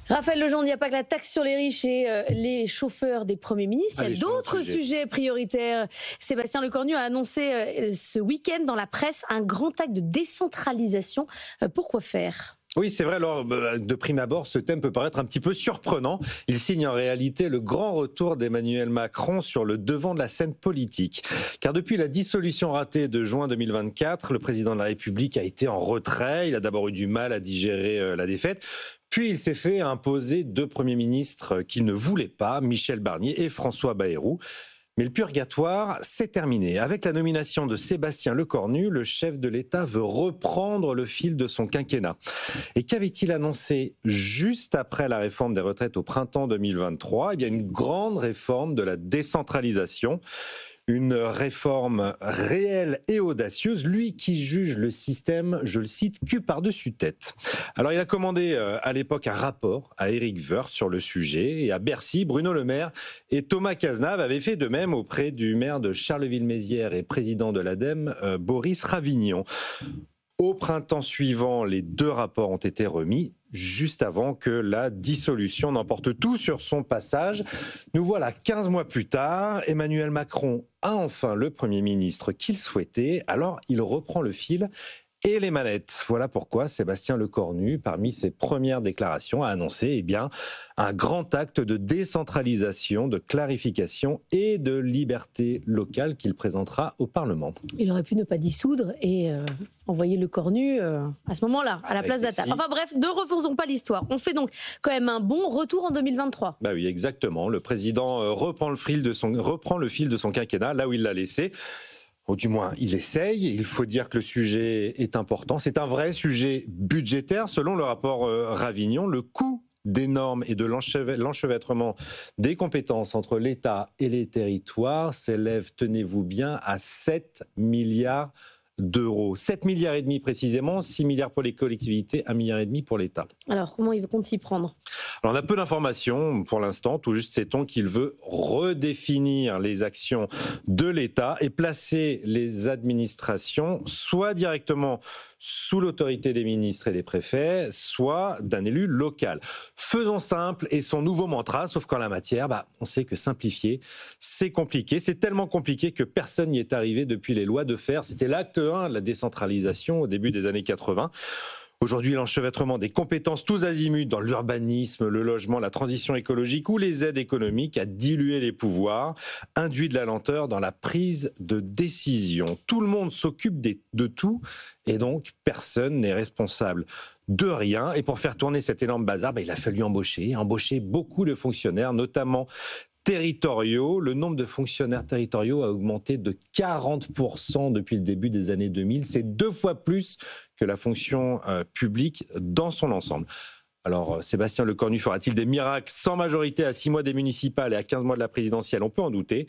Raphaël Legendre, il n'y a pas que la taxe sur les riches et les chauffeurs des premiers ministres. Il y a d'autres sujets prioritaires. Sébastien Lecornu a annoncé ce week-end dans la presse un grand acte de décentralisation. Pourquoi faire ? Oui, c'est vrai. Alors, de prime abord, ce thème peut paraître un petit peu surprenant. Il signe en réalité le grand retour d'Emmanuel Macron sur le devant de la scène politique. Car depuis la dissolution ratée de juin 2024, le président de la République a été en retrait. Il a d'abord eu du mal à digérer la défaite. Puis il s'est fait imposer deux premiers ministres qu'il ne voulait pas, Michel Barnier et François Bayrou. Mais le purgatoire, c'est terminé. Avec la nomination de Sébastien Lecornu, le chef de l'État veut reprendre le fil de son quinquennat. Et qu'avait-il annoncé juste après la réforme des retraites au printemps 2023 ? Eh bien, une grande réforme de la décentralisation. Une réforme réelle et audacieuse, lui qui juge le système, je le cite, cul par-dessus tête. Alors il a commandé à l'époque un rapport à Éric Woerth sur le sujet, et à Bercy, Bruno Le Maire et Thomas Cazenave avaient fait de même auprès du maire de Charleville-Mézières et président de l'ADEME, Boris Ravignon. Au printemps suivant, les deux rapports ont été remis, juste avant que la dissolution n'emporte tout sur son passage. Nous voilà 15 mois plus tard, Emmanuel Macron a enfin le Premier ministre qu'il souhaitait, alors il reprend le fil et les manettes. Voilà pourquoi Sébastien Lecornu, parmi ses premières déclarations, a annoncé un grand acte de décentralisation, de clarification et de liberté locale qu'il présentera au Parlement. Il aurait pu ne pas dissoudre et envoyer Lecornu à ce moment-là, à la place d'Attaf. Enfin bref, ne refaisons pas l'histoire. On fait donc quand même un bon retour en 2023. Bah oui, exactement. Le président reprend le fil de son quinquennat, là où il l'a laissé. Ou du moins, il essaye. Il faut dire que le sujet est important. C'est un vrai sujet budgétaire. Selon le rapport Ravignon, le coût des normes et de l'enchevêtrement des compétences entre l'État et les territoires s'élève, tenez-vous bien, à 7 milliards d'euros. 7 milliards et demi précisément, 6 milliards pour les collectivités, 1,5 milliard pour l'État. Alors, comment il compte s'y prendre ? Alors, on a peu d'informations pour l'instant. Tout juste sait-on qu'il veut redéfinir les actions de l'État et placer les administrations soit directement sous l'autorité des ministres et des préfets, soit d'un élu local. Faisons simple et son nouveau mantra, sauf qu'en la matière, on sait que simplifier, c'est compliqué. C'est tellement compliqué que personne n'y est arrivé depuis les lois de fer. C'était l'acte 1 de la décentralisation au début des années 80. Aujourd'hui, l'enchevêtrement des compétences tous azimuts dans l'urbanisme, le logement, la transition écologique ou les aides économiques a dilué les pouvoirs, induit de la lenteur dans la prise de décision. Tout le monde s'occupe de tout et donc personne n'est responsable de rien. Et pour faire tourner cet énorme bazar, il a fallu embaucher beaucoup de fonctionnaires, notamment territoriaux. Le nombre de fonctionnaires territoriaux a augmenté de 40% depuis le début des années 2000. C'est 2 fois plus que la fonction publique dans son ensemble. Alors, Sébastien Lecornu fera-t-il des miracles sans majorité à 6 mois des municipales et à 15 mois de la présidentielle ? On peut en douter.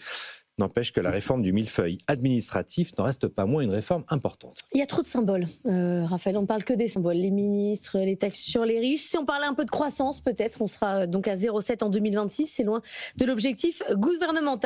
N'empêche que la réforme du millefeuille administratif n'en reste pas moins une réforme importante. Il y a trop de symboles, Raphaël, on ne parle que des symboles, les ministres, les taxes sur les riches. Si on parlait un peu de croissance, peut-être, on sera donc à 0,7 en 2026, c'est loin de l'objectif gouvernemental.